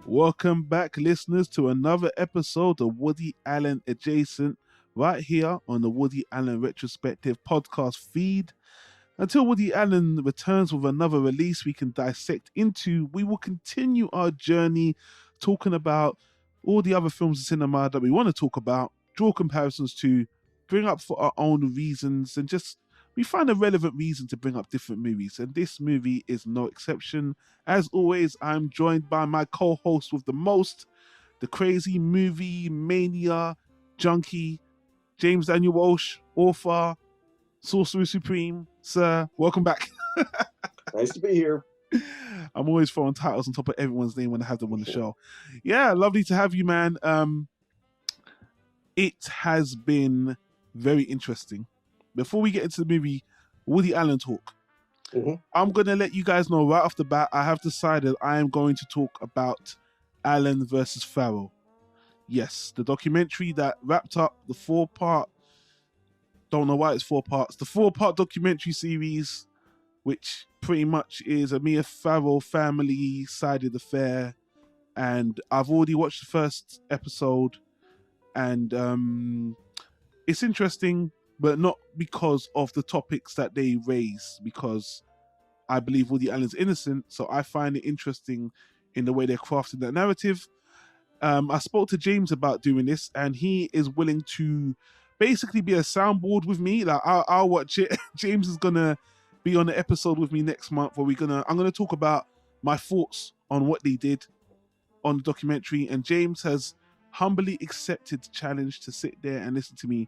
Welcome back, listeners, to another episode of Woody Allen Adjacent, right here on the Woody Allen Retrospective podcast feed. Until Woody Allen returns with another release we can dissect into, we will continue our journey talking about all the other films in cinema that we want to talk about, draw comparisons to, bring up for our own reasons, and just we find a relevant reason to bring up different movies. And this movie is no exception. As always, I'm joined by my co-host with the most, the crazy movie mania junkie, James Daniel Walsh, author, Sorcerer Supreme. Sir, welcome back. Nice to be here. I'm always throwing titles on top of everyone's name when I have them on the show. Yeah, lovely to have you, man. It has been very interesting. Before we get into the movie, Woody Allen talk. I'm going to let you guys know right off the bat, I have decided I am going to talk about Allen versus Farrell. Yes, the documentary that wrapped up the 4-part, don't know why it's 4 parts, the 4-part documentary series, which pretty much is a Mia Farrow family-sided affair. And I've already watched the first episode, and it's interesting, but not because of the topics that they raise, because I believe Woody Allen's innocent, so I find it interesting in the way they're crafting that narrative. I spoke to James about doing this, and he is willing to basically be a soundboard with me. Like I'll watch it. James is gonna be on the episode with me next month, where I'm gonna talk about my thoughts on what they did on the documentary, and James has humbly accepted the challenge to sit there and listen to me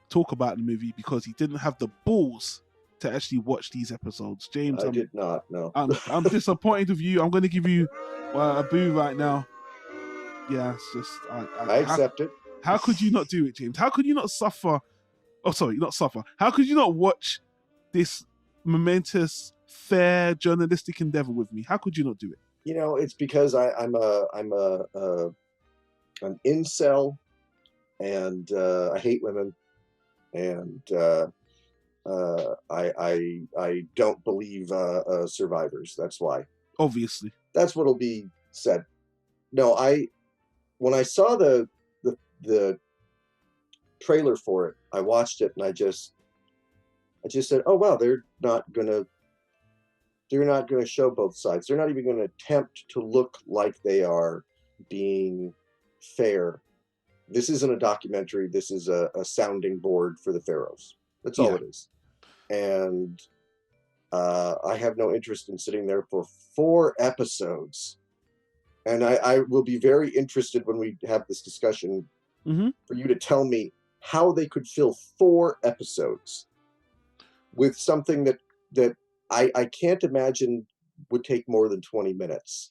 talk about the movie because he didn't have the balls to actually watch these episodes. James, I did not. No, I'm disappointed with you. I'm going to give you a boo right now. Yeah, it's just I accept it. How could you not do it, James? How could you not suffer? Oh, sorry, not suffer. How could you not watch this momentous, fair journalistic endeavor with me? How could you not do it? You know, it's because I'm an incel, and I hate women, and I don't believe survivors. That's why. Obviously, that's what'll be said. No, when I saw the trailer for it, I watched it and I just said, oh wow, they're not gonna show both sides. They're not even going to attempt to look like they are being fair. This isn't a documentary. This is a sounding board for the Pharaohs. That's all it is. And I have no interest in sitting there for 4 episodes. And I will be very interested when we have this discussion for you to tell me how they could fill 4 episodes with something that I can't imagine would take more than 20 minutes.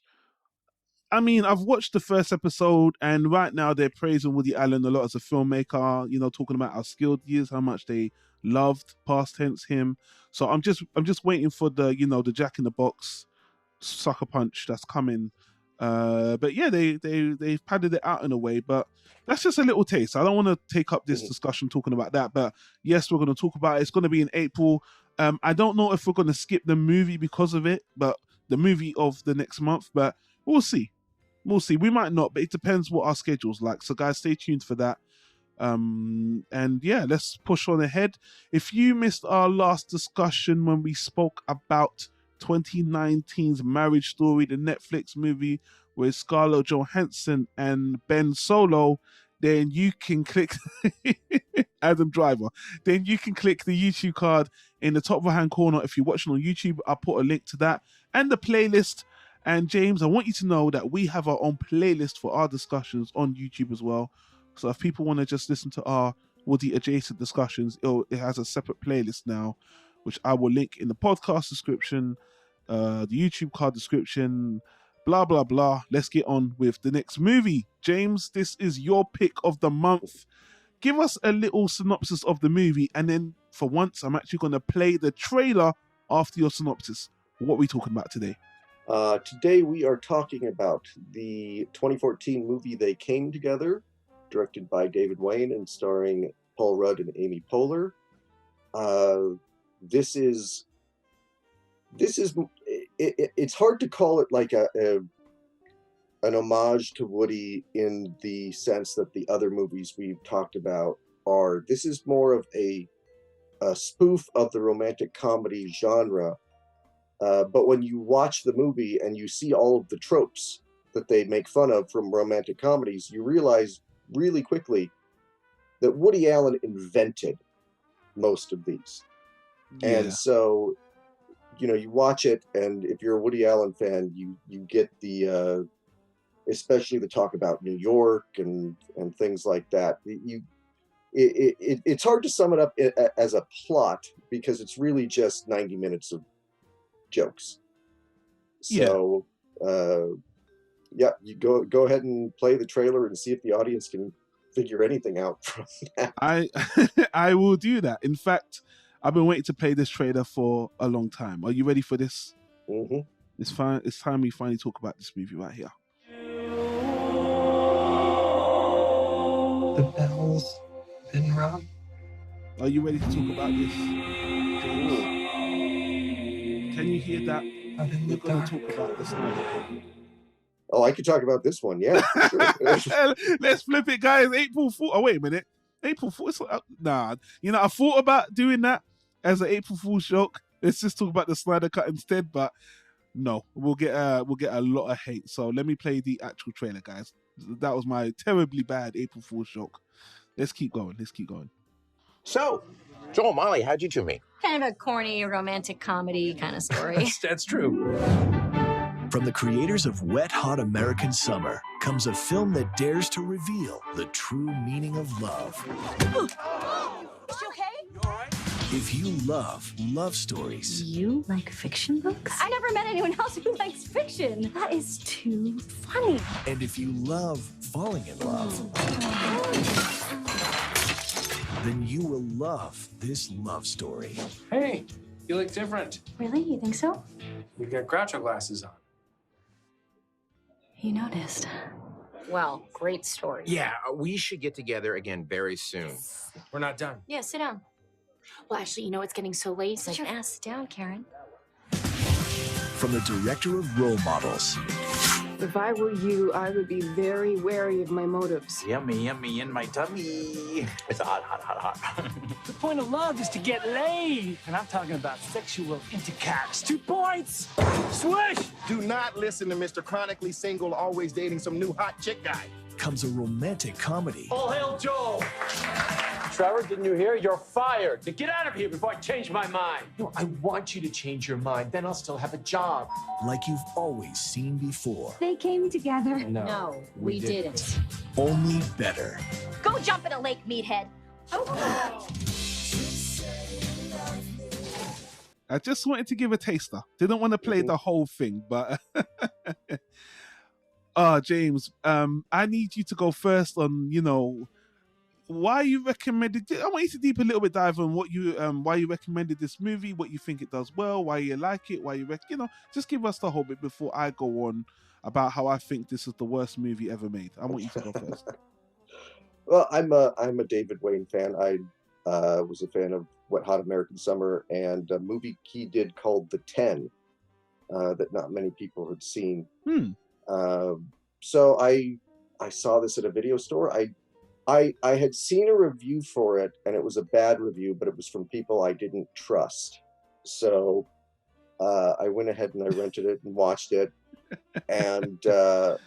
I mean, I've watched the first episode, and right now they're praising Woody Allen a lot as a filmmaker, talking about how skilled he is, how much they loved, past tense, him. So I'm just waiting for the, the Jack in the Box sucker punch that's coming. But yeah, they've padded it out in a way, but that's just a little taste. I don't want to take up this discussion talking about that, but yes, we're going to talk about it. It's going to be in April. I don't know if we're going to skip the movie because of it, but the movie of the next month, but we'll see. We might not, but it depends what our schedule's like. So guys, stay tuned for that. And yeah, let's push on ahead. If you missed our last discussion when we spoke about 2019's Marriage Story, the Netflix movie with Scarlett Johansson and Ben Solo, then you can click Adam Driver. Then you can click the YouTube card in the top right-hand corner. If you're watching on YouTube, I'll put a link to that and the playlist. And James, I want you to know that we have our own playlist for our discussions on YouTube as well. So if people want to just listen to our Woody Adjacent discussions, it has a separate playlist now, which I will link in the podcast description, the YouTube card description, blah, blah, blah. Let's get on with the next movie. James, this is your pick of the month. Give us a little synopsis of the movie, and then for once, I'm actually going to play the trailer after your synopsis. What are we talking about today? Today we are talking about the 2014 movie They Came Together, directed by David Wayne and starring Paul Rudd and Amy Poehler. It's hard to call it like a an homage to Woody in the sense that the other movies we've talked about are. This is more of a spoof of the romantic comedy genre. But when you watch the movie and you see all of the tropes that they make fun of from romantic comedies, you realize really quickly that Woody Allen invented most of these. Yeah. And so, you watch it, and if you're a Woody Allen fan, you get the especially the talk about New York and things like that. It's hard to sum it up as a plot because it's really just 90 minutes of jokes. So, yeah, you go ahead and play the trailer and see if the audience can figure anything out from that. I will do that. In fact, I've been waiting to play this trailer for a long time. Are you ready for this? Mm-hmm. It's time we finally talk about this movie right here. The bell's been rung. Are you ready to talk about this? Can you hear that? We're going to talk about the Snyder Cut. Oh, I could talk about this one, yeah. Sure. Let's flip it, guys. April Fool. Oh, wait a minute. April Fool. Nah. I thought about doing that as an April Fool's joke. Let's just talk about the Snyder Cut instead. But no, we'll get a lot of hate. So let me play the actual trailer, guys. That was my terribly bad April Fool's joke. Let's keep going. So, Joel, Molly, how'd you two meet? Kind of a corny romantic comedy kind of story. That's true. From the creators of Wet Hot American Summer comes a film that dares to reveal the true meaning of love. Is she okay? You all right? If you love stories. You like fiction books? I never met anyone else who likes fiction. That is too funny. And if you love falling in love, then you will love this love story. Hey, you look different. Really? You think so? You got Groucho glasses on. You noticed. Well, great story. Yeah, we should get together again very soon. We're not done. Yeah, sit down. Well, actually, it's getting so late. Sit your ass down, Karen. From the director of Role Models. If I were you, I would be very wary of my motives. Yummy, yummy in my tummy. It's hot, hot, hot, hot. The point of love is to get laid. And I'm talking about sexual intercourse. 2 points. Swish! Do not listen to Mr. Chronically Single, always dating some new hot chick guy. Comes a romantic comedy. All hail Joel. Trevor, didn't you hear? You're fired. To get out of here before I change my mind. No, I want you to change your mind. Then I'll still have a job. Like you've always seen before. They came together. No, we didn't. Only better. Go jump in a lake, meathead. I just wanted to give a taster. Didn't want to play the whole thing, but James, I need you to go first on, why you recommended. I want you to deep a little bit dive on what you why you recommended this movie, what you think it does well, why you like it, why you just give us the whole bit before I go on about how I think this is the worst movie ever made. I want you to go first. Well, I'm a David Wayne fan. I was a fan of Wet Hot American Summer and a movie he did called The 10 that not many people had seen. So I saw this at a video store. I had seen a review for it, and it was a bad review, but it was from people I didn't trust. So I went ahead and I rented it and watched it, and I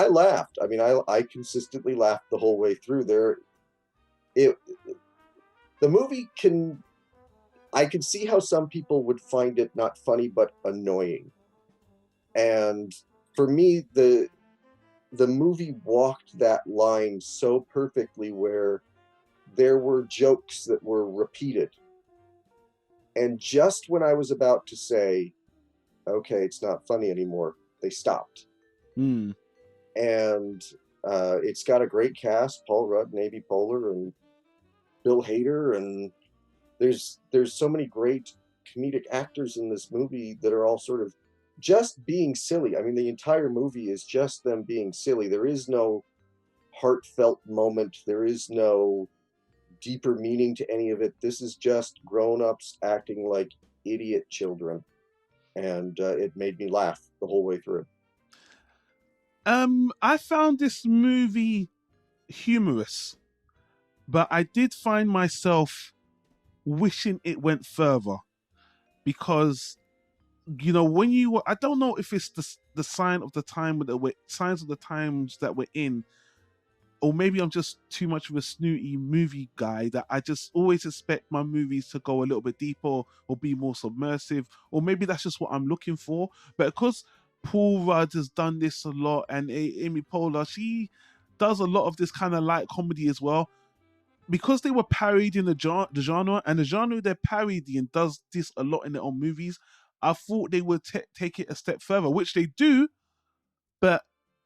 laughed. I mean, I consistently laughed the whole way through. The movie I can see how some people would find it not funny but annoying, and for me, the movie walked that line so perfectly where there were jokes that were repeated. And just when I was about to say, okay, it's not funny anymore, they stopped. And it's got a great cast, Paul Rudd and Amy Poehler and Bill Hader. And there's so many great comedic actors in this movie that are all sort of just being silly. I mean, the entire movie is just them being silly. There is no heartfelt moment. There is no deeper meaning to any of it. This is just grown-ups acting like idiot children. And it made me laugh the whole way through. I found this movie humorous, but I did find myself wishing it went further because, you know, when you, I don't know if it's the sign of the time that we're, signs of the times that we're in, or maybe I'm just too much of a snooty movie guy that I just always expect my movies to go a little bit deeper or be more submersive, or maybe that's just what I'm looking for. But because Paul Rudd has done this a lot, and Amy Poehler, she does a lot of this kind of light comedy as well. Because they were parodying the genre, and the genre they're parodying does this a lot in their own movies, I thought they would take it a step further, which they do, but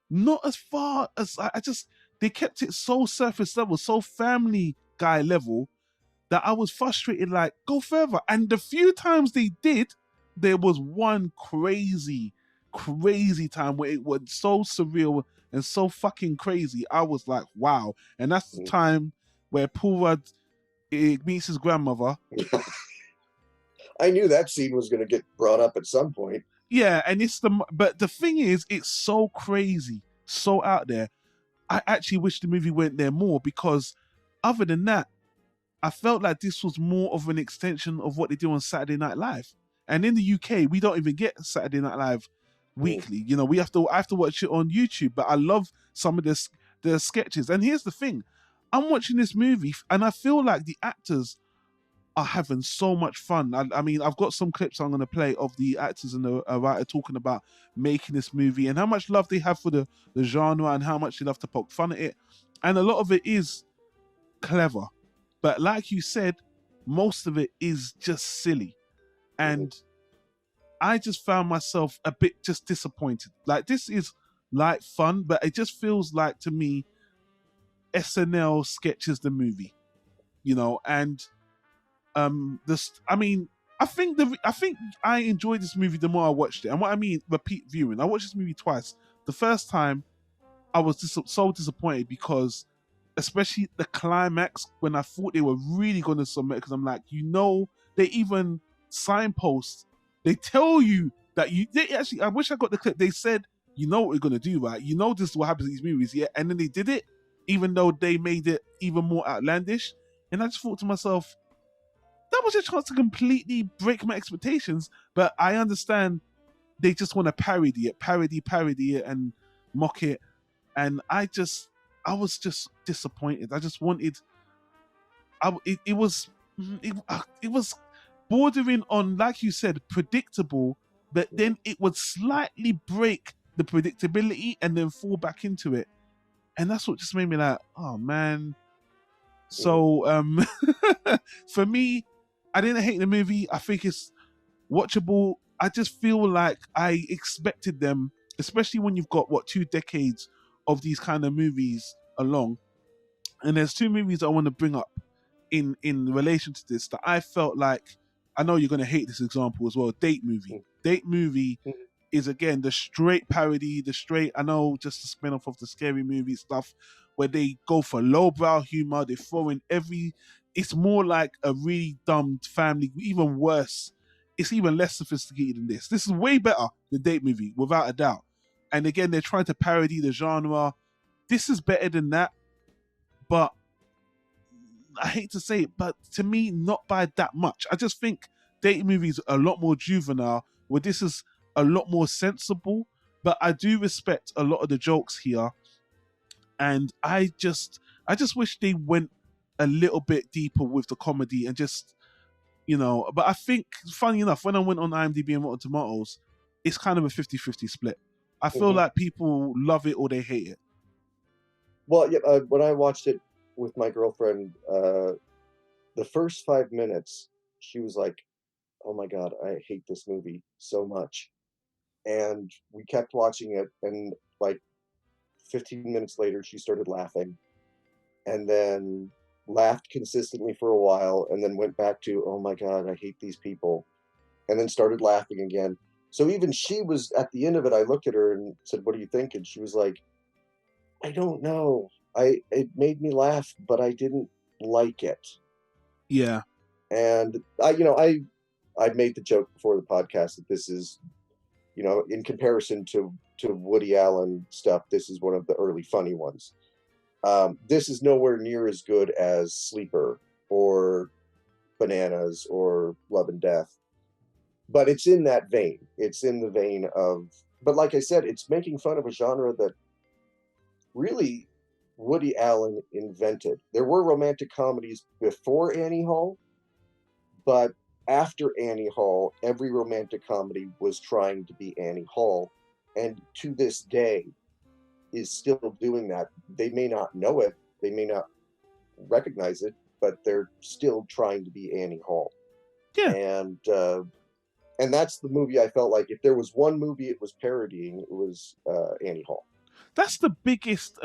not as far as I just. They kept it so surface level, so Family Guy level, that I was frustrated. Like, go further. And the few times they did, there was one crazy time where it was so surreal and so fucking crazy. I was like, wow. And that's the time where Paul Rudd meets his grandmother. I knew that scene was going to get brought up at some point. Yeah, and but the thing is, it's so crazy, so out there. I actually wish the movie went there more, because other than that, I felt like this was more of an extension of what they do on Saturday Night Live. And in the UK, we don't even get Saturday Night Live weekly. You know, I have to watch it on YouTube, but I love some of the sketches. And here's the thing, I'm watching this movie and I feel like the actors are having so much fun. I mean, I've got some clips I'm going to play of the actors and the writer talking about making this movie and how much love they have for the genre and how much they love to poke fun at it. And a lot of it is clever. But like you said, most of it is just silly. And I just found myself a bit just disappointed. Like, this is light fun, but it just feels like, to me, SNL sketches the movie, you know. And I think I enjoyed this movie the more I watched it. And what I mean, repeat viewing. I watched this movie twice. The first time, I was so disappointed because, especially the climax, when I thought they were really going to submit, because I'm like, you know, they even signpost. They tell you that I wish I got the clip. They said, you know what we're going to do, right? You know this is what happens in these movies, yeah? And then they did it, even though they made it even more outlandish. And I just thought to myself, that was a chance to completely break my expectations, but I understand they just want to parody it and mock it. And I was just disappointed. I just wanted, it was bordering on, like you said, predictable, but then it would slightly break the predictability and then fall back into it. And that's what just made me like, oh man. So for me, I didn't hate the movie. I think it's watchable. I just feel like I expected them, especially when you've got 2 decades of these kind of movies along. And there's 2 movies I want to bring up in relation to this that I felt like, I know you're going to hate this example as well. Date Movie is, again, the straight parody, I know, just a spin-off of the Scary Movie stuff, where they go for lowbrow humor. They throw in it's more like a really dumb family, even worse. It's even less sophisticated than this. This is way better than Date Movie, without a doubt. And again, they're trying to parody the genre. This is better than that, but I hate to say it, but to me, not by that much. I just think Date Movie is a lot more juvenile, where this is a lot more sensible. But I do respect a lot of the jokes here, and I just wish they went a little bit deeper with the comedy and just, you know. But I think, funny enough, when I went on IMDb and Rotten Tomatoes, it's kind of a 50-50 split. I feel like people love it or they hate it. Well, yeah, when I watched it with my girlfriend, the first 5 minutes, she was like, oh my God, I hate this movie so much. And we kept watching it, and like 15 minutes later, she started laughing, and then laughed consistently for a while, and then went back to, oh my God, I hate these people, and then started laughing again. So even she was, at the end of it, I looked at her and said, what do you think? And she was like, I don't know. It made me laugh, but I didn't like it. Yeah. And I made the joke before the podcast that this is, in comparison to to Woody Allen stuff, this is one of the early funny ones. This is nowhere near as good as Sleeper or Bananas or Love and Death, but it's in that vein. It's in the vein of, but like I said, it's making fun of a genre that really Woody Allen invented. There were romantic comedies before Annie Hall, but after Annie Hall, every romantic comedy was trying to be Annie Hall, and to this day is still doing that. They may not know it, they may not recognize it, but they're still trying to be Annie Hall. Yeah. And that's the movie I felt like if there was one movie it was parodying, it was Annie Hall. That's the biggest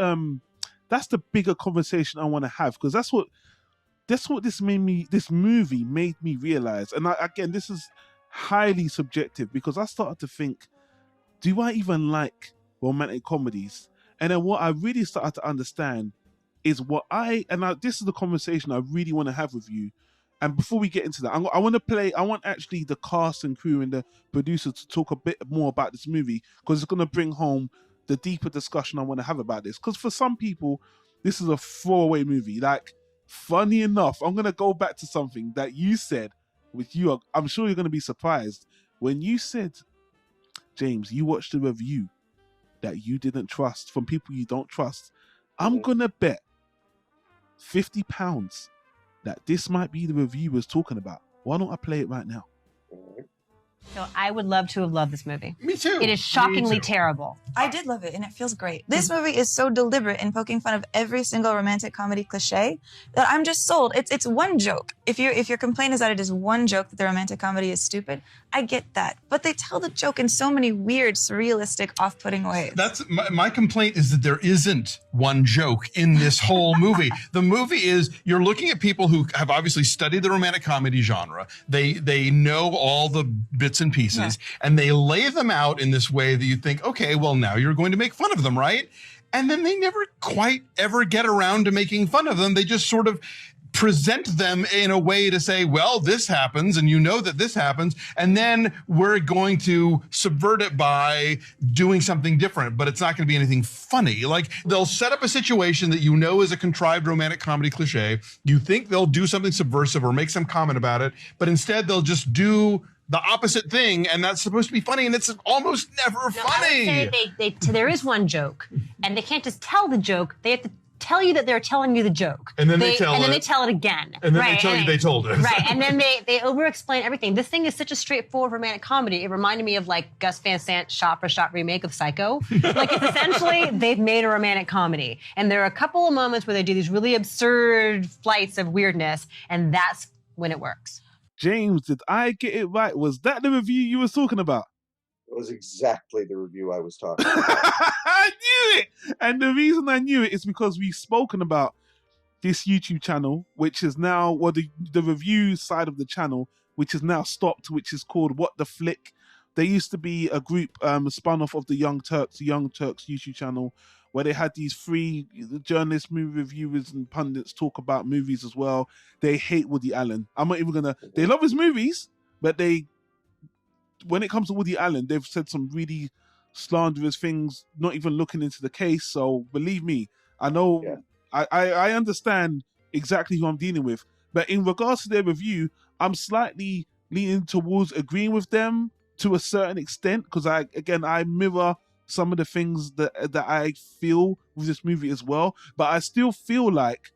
that's the bigger conversation I want to have, because that's what this movie made me realize. And again, this is highly subjective, because I started to think, do I even like romantic comedies? And then what I really started to understand is this is the conversation I really want to have with you. And before we get into that, I want actually the cast and crew and the producers to talk a bit more about this movie, because it's going to bring home the deeper discussion I want to have about this. Because for some people, this is a throwaway movie. Like, funny enough, I'm going to go back to something that you said with you. I'm sure you're going to be surprised when you said, James, you watched a review that you didn't trust from people you don't trust. I'm going to bet £50 that this might be the reviewers talking about. Why don't I play it right now? So I would love to have loved this movie. Me too. It is shockingly terrible. I did love it, and it feels great. This movie is so deliberate in poking fun of every single romantic comedy cliche that I'm just sold. It's one joke. If your complaint is that it is one joke that the romantic comedy is stupid, I get that. But they tell the joke in so many weird, surrealistic, off-putting ways. That's my complaint, is that there isn't one joke in this whole movie. The movie is, you're looking at people who have obviously studied the romantic comedy genre. They know all the bits and pieces, and they lay them out in this way that you think, okay, well, now you're going to make fun of them, right? And then they never quite ever get around to making fun of them. They just sort of present them in a way to say, well, this happens, and you know that this happens, and then we're going to subvert it by doing something different, but it's not going to be anything funny. Like, they'll set up a situation that you know is a contrived romantic comedy cliche. You think they'll do something subversive or make some comment about it, but instead they'll just do the opposite thing, and that's supposed to be funny, and it's almost never funny. I would say there is one joke, and they can't just tell the joke. They have to tell you that they're telling you the joke. And then they tell it again. And then they tell you they told it. Right, and then they over-explain everything. This thing is such a straightforward romantic comedy. It reminded me of, like, Gus Van Sant's shot-for-shot remake of Psycho. Like, it's essentially, they've made a romantic comedy. And there are a couple of moments where they do these really absurd flights of weirdness, and that's when it works. James, did I get it right? Was that the review you were talking about? It was exactly the review I was talking about. I knew it! And the reason I knew it is because we've spoken about this YouTube channel, which is now, well, the review side of the channel, which is now stopped, which is called What the Flick. There used to be a group spun off of the Young Turks YouTube channel, where they had these free journalists, movie reviewers, and pundits talk about movies as well. They hate Woody Allen. I'm not even gonna. They love his movies, but when it comes to Woody Allen, they've said some really slanderous things, not even looking into the case. So believe me, I know. Yeah. I understand exactly who I'm dealing with. But in regards to their review, I'm slightly leaning towards agreeing with them to a certain extent, because I mirror some of the things that I feel with this movie as well. But I still feel like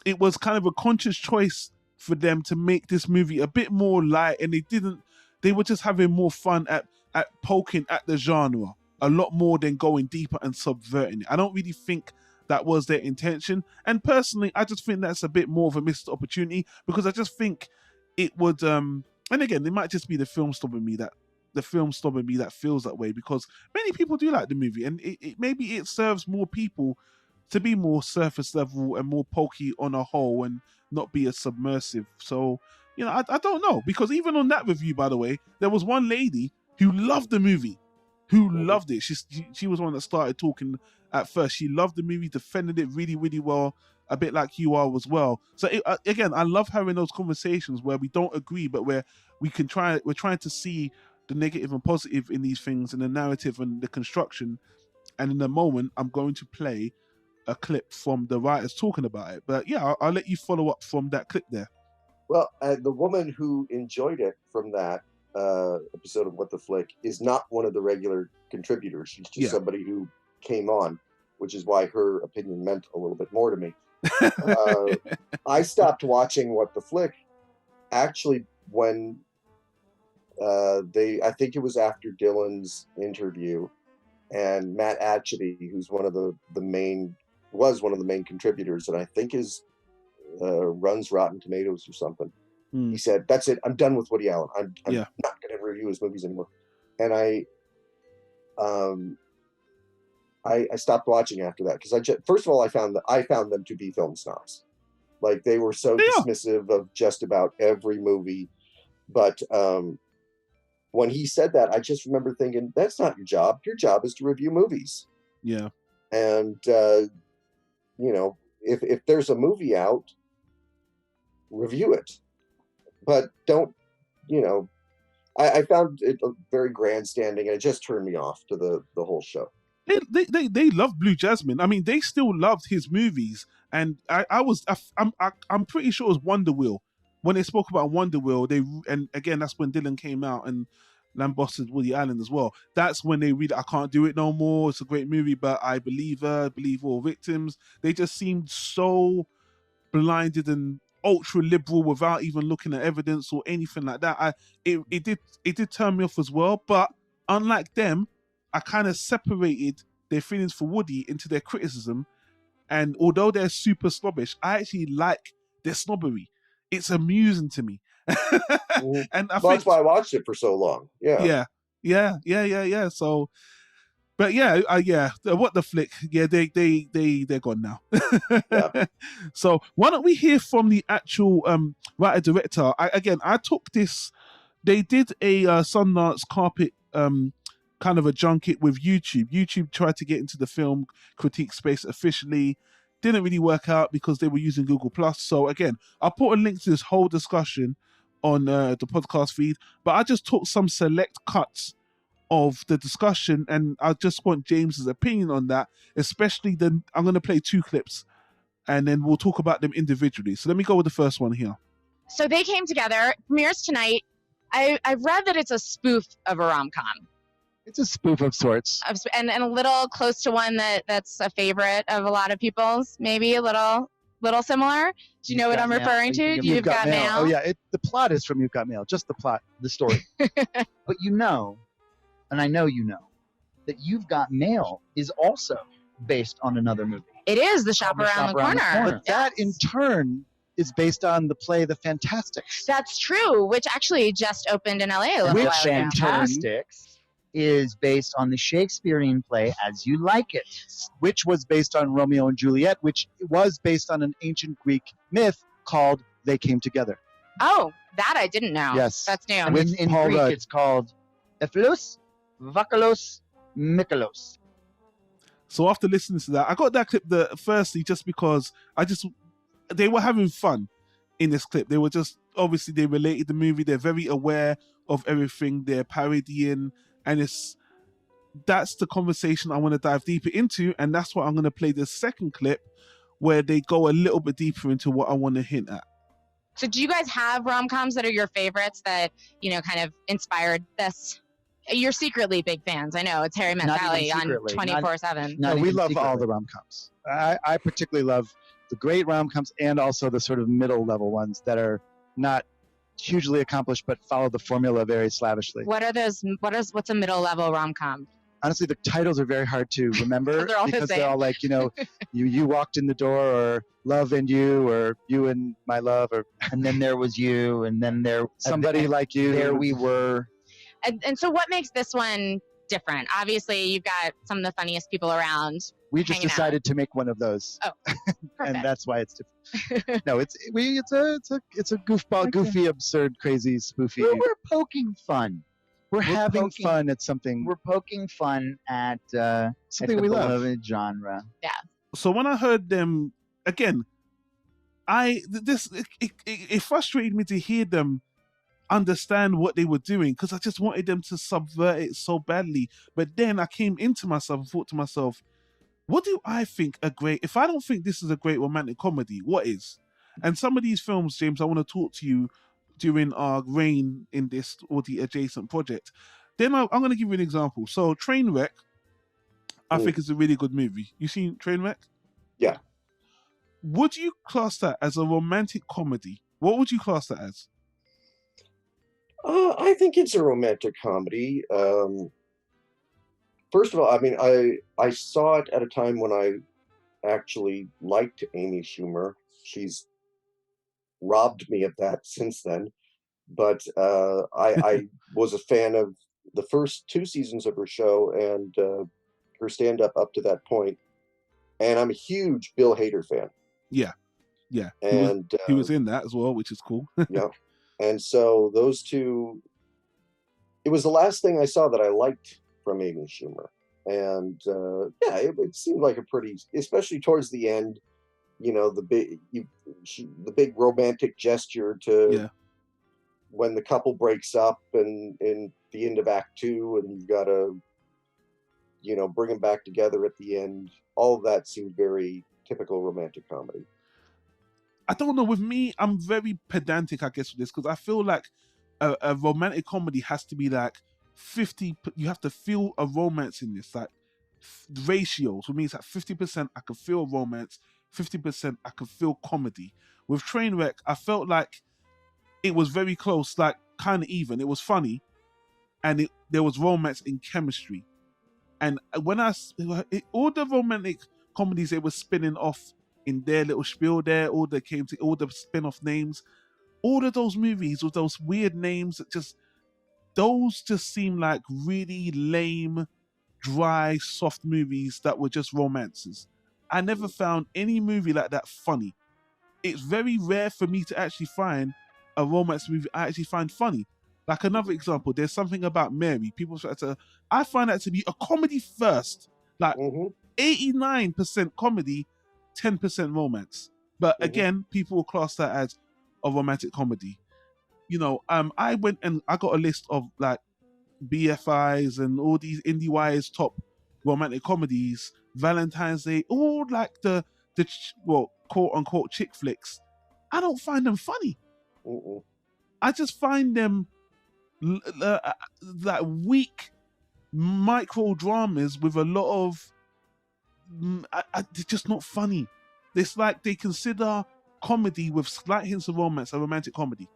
it was kind of a conscious choice for them to make this movie a bit more light, and they were just having more fun at poking at the genre a lot more than going deeper and subverting it. I don't really think that was their intention. And personally, I just think that's a bit more of a missed opportunity, because I just think it would, and again, it might just be the film stopping me that feels that way, because many people do like the movie, and maybe it serves more people to be more surface level and more pokey on a whole and not be as submersive. So, I don't know, because even on that review, by the way, there was one lady who loved the movie, who loved it. She was one that started talking at first. She loved the movie, defended it really, really well, a bit like you are as well. So again, I love having those conversations where we don't agree, but we're trying to see the negative and positive in these things, and the narrative and the construction. And in a moment, I'm going to play a clip from the writers talking about it. But yeah, I'll let you follow up from that clip there. Well, the woman who enjoyed it from that episode of What the Flick is not one of the regular contributors. She's just somebody who came on, which is why her opinion meant a little bit more to me. I stopped watching What the Flick actually when I think it was after Dylan's interview, and Matt Actually, who's one of the main contributors, and I think runs Rotten Tomatoes or something. He said, "That's it. I'm done with Woody Allen. I'm not going to review his movies anymore." And I stopped watching after that because first of all, I found them to be film snobs. Like, they were so dismissive of just about every movie. But when he said that, I just remember thinking, that's not your job. Your job is to review movies. Yeah. And if there's a movie out, review it. But don't, I found it very grandstanding, and it just turned me off to the whole show. They love Blue Jasmine. I mean, they still loved his movies, and I'm pretty sure it was Wonder Wheel. When they spoke about Wonder Wheel, and again, that's when Dylan came out and lambasted Woody Allen as well. That's when they really, I can't do it no more. It's a great movie, but I believe all victims. They just seemed so blinded and ultra liberal without even looking at evidence or anything like that. It did turn me off as well. But unlike them, I kind of separated their feelings for Woody into their criticism. And although they're super snobbish, I actually like their snobbery. It's amusing to me. And that's why I watched it for so long. Yeah. So, but What the Flick? Yeah, they're gone now. Yeah. So why don't we hear from the actual writer director? I took this. They did a Sundance carpet kind of a junket with YouTube. YouTube tried to get into the film critique space officially. Didn't really work out because they were using Google+. So again, I'll put a link to this whole discussion on the podcast feed, but I just took some select cuts of the discussion, and I just want James's opinion on that, especially I'm going to play 2 clips, and then we'll talk about them individually. So let me go with the first one here. So they came together, premieres tonight. I've read that it's a spoof of a rom-com. It's a spoof of sorts. And a little close to one that's a favorite of a lot of people's, maybe a little similar. Do you know what I'm referring to? You've Got Mail. Oh yeah, the plot is from You've Got Mail, just the plot, the story. But and I know that You've Got Mail is also based on another movie. It is The Shop Around the Corner. But that in turn is based on the play The Fantastics. That's true, which actually just opened in LA a little while ago. Fantastics is based on the Shakespearean play As You Like It, which was based on Romeo and Juliet, which was based on an ancient Greek myth called They Came Together. Oh, that I didn't know. Yes. That's new. And in Greek, it's called Ephilos, Vakalos, Mikalos. So after listening to that, I got that clip firstly just because they were having fun in this clip. They were just, obviously they related the movie. They're very aware of everything. They're parodying. And that's the conversation I want to dive deeper into. And that's why I'm going to play the second clip where they go a little bit deeper into what I want to hint at. So do you guys have rom-coms that are your favorites that, kind of inspired this? You're secretly big fans. I know. It's Harry Met Sally on 24/7. No, we love all the rom-coms. I particularly love the great rom-coms and also the sort of middle-level ones that are not hugely accomplished but follow the formula very slavishly. What are those? What's a middle-level rom-com? Honestly, the titles are very hard to remember because they're all like, you walked in the door, or Love and You, or You and My Love, and then there was you, and then there somebody like you. There we were. And so what makes this one different? Obviously, you've got some of the funniest people around. We just decided to make one of those. Oh, and that's why it's different. No, it's a goofball, goofy, absurd, crazy, spoofy. We're poking fun. We're having fun at something. We're poking fun at something we love. Beloved genre. Yeah. So when I heard them again, it frustrated me to hear them understand what they were doing because I just wanted them to subvert it so badly. But then I came into myself and thought to myself, what do I think if I don't think this is a great romantic comedy, what is? And some of these films, James, I want to talk to you during our reign in this or the adjacent project. Then I'm going to give you an example. So Trainwreck, I think is a really good movie. You seen Trainwreck? Yeah. Would you class that as a romantic comedy? What would you class that as? I think it's a romantic comedy. First of all, I mean, I saw it at a time when I actually liked Amy Schumer. She's robbed me of that since then. But I was a fan of the first 2 seasons of her show and her stand-up up to that point. And I'm a huge Bill Hader fan. Yeah. And he was in that as well, which is cool. Yeah. And so those two, it was the last thing I saw that I liked from Amy Schumer. And it seemed like a pretty, especially towards the end, you know, the big romantic gesture to when the couple breaks up and in the end of Act 2 and you've got to, you know, bring them back together at the end. All of that seemed very typical romantic comedy. I don't know. With me, I'm very pedantic, I guess, with this because I feel like a romantic comedy has to be like 50. You have to feel a romance in this, like ratios. Which means like 50% I can feel romance, 50% I can feel comedy. With Trainwreck, I felt like it was very close, like kind of even. It was funny, and there was romance in chemistry. And when all the romantic comedies they were spinning off in their little spiel there, all the spin-off names, all of those movies with those weird names, those just seem like really lame, dry, soft movies that were just romances. I never found any movie like that funny. It's very rare for me to actually find a romance movie I actually find funny. Like another example, there's something about Mary. I find that to be a comedy first. Like 89% comedy, 10% romance. But again, people will class that as a romantic comedy. You know, I went and I got a list of like BFIs and all these IndieWire's top romantic comedies, Valentine's Day, all like the quote unquote chick flicks. I don't find them funny. I just find them like weak micro dramas with a lot of they're just not funny. It's like they consider comedy with slight hints of romance a romantic comedy,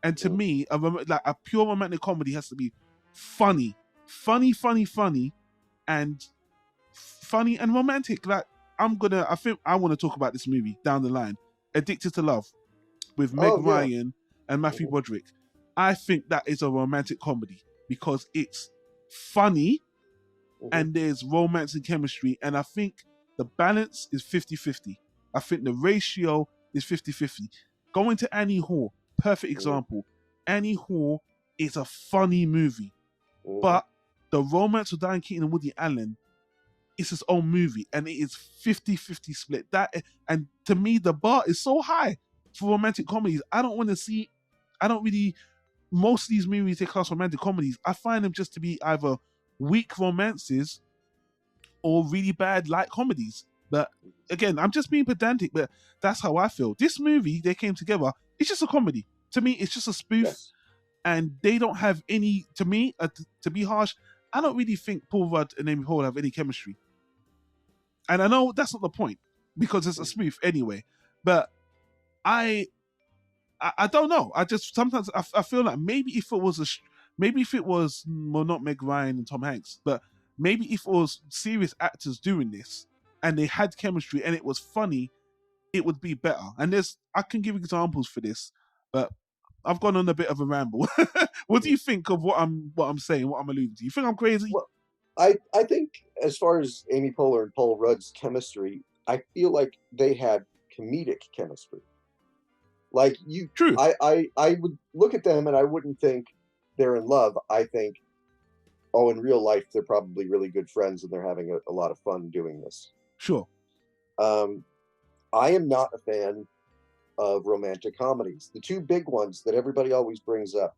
and to me, a pure romantic comedy has to be funny, and romantic. Like I think I want to talk about this movie down the line, Addicted to Love, with Meg Ryan and Matthew Broderick. I think that is a romantic comedy because it's funny and there's romance and chemistry. And I think the balance is 50-50. I think the ratio is 50-50. Going to Annie Hall, perfect example. Annie Hall is a funny movie, but the romance with Diane Keaton and Woody Allen is its own movie, and it is 50-50 split. And to me, the bar is so high for romantic comedies. Most of these movies they class romantic comedies, I find them just to be either weak romances or really bad light comedies. But again, I'm just being pedantic, but that's how I feel. This movie, they came together, it's just a comedy. To me, it's just a spoof, and they don't have any, to me, to be harsh, I don't really think Paul Rudd and Amy Hall have any chemistry. And I know that's not the point, because it's a spoof anyway, but I don't know. I just sometimes I feel like maybe if it was not Meg Ryan and Tom Hanks, but maybe if it was serious actors doing this and they had chemistry and it was funny, it would be better. And I can give examples for this, but I've gone on a bit of a ramble. What do you think of what I'm saying, what I'm alluding to? You think I'm crazy? Well, I think as far as Amy Poehler and Paul Rudd's chemistry, I feel like they had comedic chemistry. Like True. I would look at them and I wouldn't think they're in love. I think, oh, in real life they're probably really good friends and they're having a lot of fun doing this. Sure. I am not a fan of romantic comedies. The two big ones that everybody always brings up,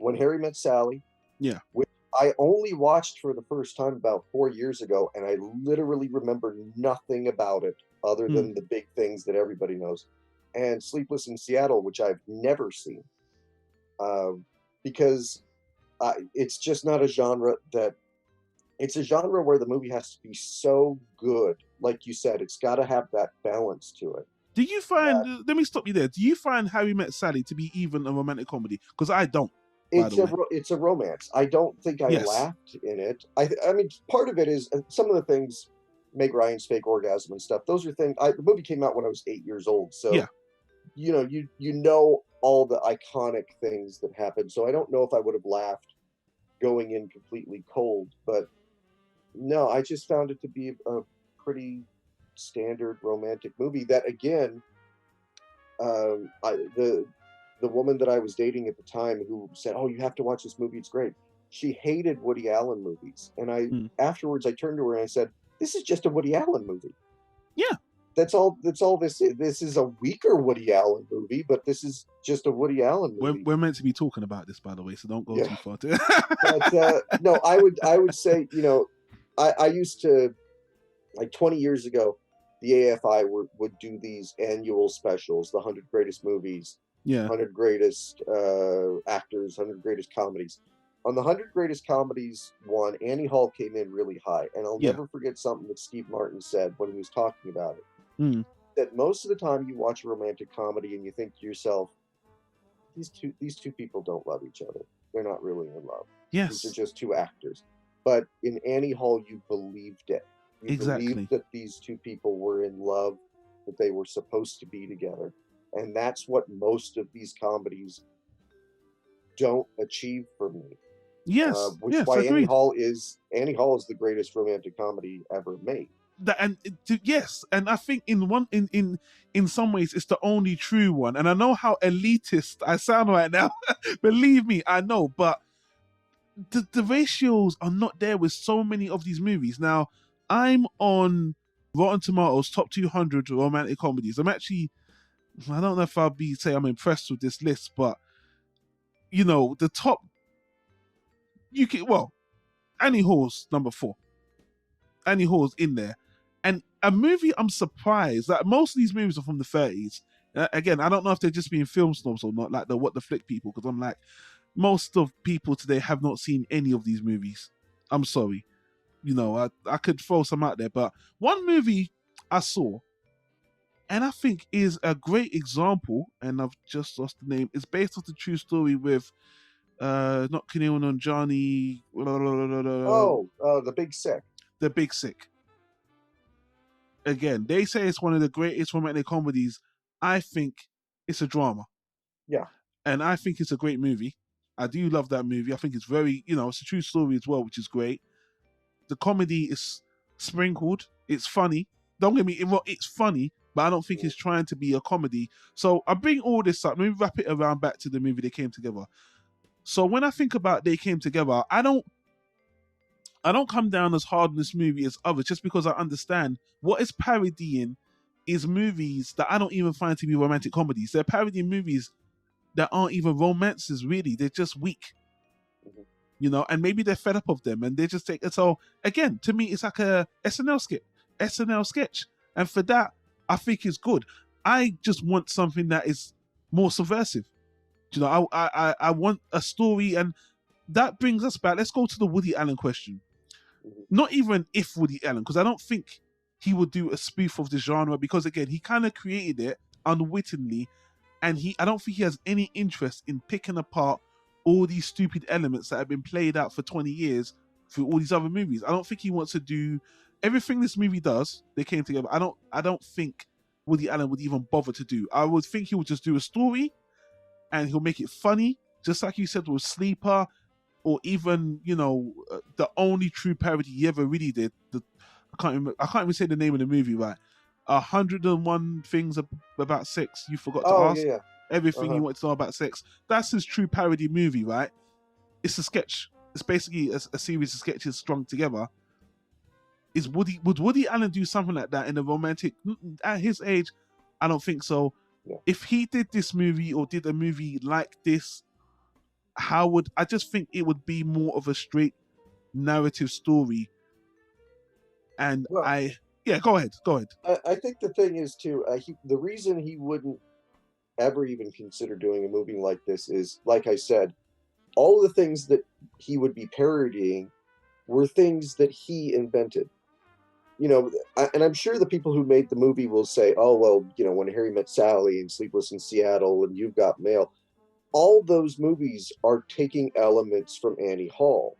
When Harry Met Sally, Yeah. which I only watched for the first time about 4 years ago, and I literally remember nothing about it other than the big things that everybody knows. And Sleepless in Seattle, which I've never seen, because it's just not a genre that. It's a genre where the movie has to be so good, like you said. It's got to have that balance to it. Do you find? Let me stop you there. Do you find Harry Met Sally to be even a romantic comedy? Because I don't. It's a romance. I don't think I laughed in it. I mean, part of it is some of the things, Meg Ryan's fake orgasm and stuff. Those are things. The movie came out when I was 8 years old, so you know all the iconic things that happened. So I don't know if I would have laughed going in completely cold, but no, I just found it to be a pretty standard romantic movie. That again, the woman that I was dating at the time who said, "Oh, you have to watch this movie. It's great." She hated Woody Allen movies, and afterwards I turned to her and I said, "This is just a Woody Allen movie." Yeah, that's all this is. This is a weaker Woody Allen movie, but this is just a Woody Allen movie. We're meant to be talking about this, by the way, so don't go too far. But no, I would say, I used to, like 20 years ago, the AFI would do these annual specials, the 100 greatest movies, 100 greatest actors, 100 greatest comedies. On the 100 greatest comedies one, Annie Hall came in really high, and I'll never forget something that Steve Martin said when he was talking about it. That most of the time you watch a romantic comedy and you think to yourself, these two people don't love each other. They're not really in love. Yes. These are just two actors. But in Annie Hall, you believed it. You believed that these two people were in love, that they were supposed to be together. And that's what most of these comedies don't achieve for me. Yes. Which is why Annie Hall is the greatest romantic comedy ever made. Yes, and I think in some ways it's the only true one. And I know how elitist I sound right now. Believe me, I know, but the ratios are not there with so many of these movies. Now, I'm on Rotten Tomatoes top 200 romantic comedies. I don't know if I'll say I'm impressed with this list, but the top. Annie Hall's number 4. Annie Hall's in there. And a movie I'm surprised that most of these movies are from the 30s. Again, I don't know if they're just being film snobs or not, like the What the Flick people, because I'm like, most of people today have not seen any of these movies. I'm sorry. I could throw some out there, but one movie I saw, and I think is a great example, and I've just lost the name, it's based off the true story with not Kumail Nanjiani. The Big Sick. The Big Sick. Again, they say it's one of the greatest romantic comedies. I think it's a drama. Yeah. And I think it's a great movie. I do love that movie. I think it's very, it's a true story as well, which is great. The comedy is sprinkled. It's funny. Don't get me wrong, it's funny, but I don't think it's trying to be a comedy. So I bring all this up. Maybe wrap it around back to the movie They Came Together. So when I think about They Came Together, I don't come down as hard on this movie as others, just because I understand what it's parodying is movies that I don't even find to be romantic comedies. They're parodying movies that aren't even romances, really. They're just weak. And maybe they're fed up of them and they just take it. So again, to me, it's like a SNL sketch. And for that, I think it's good. I just want something that is more subversive. I want a story, and that brings us back. Let's go to the Woody Allen question. Not even if Woody Allen, because I don't think he would do a spoof of the genre, because again, he kind of created it unwittingly, and I don't think he has any interest in picking apart all these stupid elements that have been played out for 20 years through all these other movies. I don't think he wants to do everything this movie does. They Came Together. I don't think Woody Allen would even bother to do. I would think he would just do a story, and he'll make it funny, just like you said with Sleeper, or even the only true parody he ever really did. I can't even say the name of the movie right. 101 Things About Sex You Forgot to Ask. Yeah. Everything you want to know about sex. That's his true parody movie, right? It's a sketch. It's basically a series of sketches strung together. Would Woody Allen do something like that in a romantic? At his age, I don't think so. Yeah. If he did this movie or did a movie like this, I just think it would be more of a straight narrative story. And go ahead. I think the thing is too, the reason he wouldn't ever even consider doing a movie like this is, like I said, all the things that he would be parodying were things that he invented. You know, and I'm sure the people who made the movie will say, oh, well, you know, When Harry Met Sally and Sleepless in Seattle and You've Got Mail, all those movies are taking elements from Annie Hall.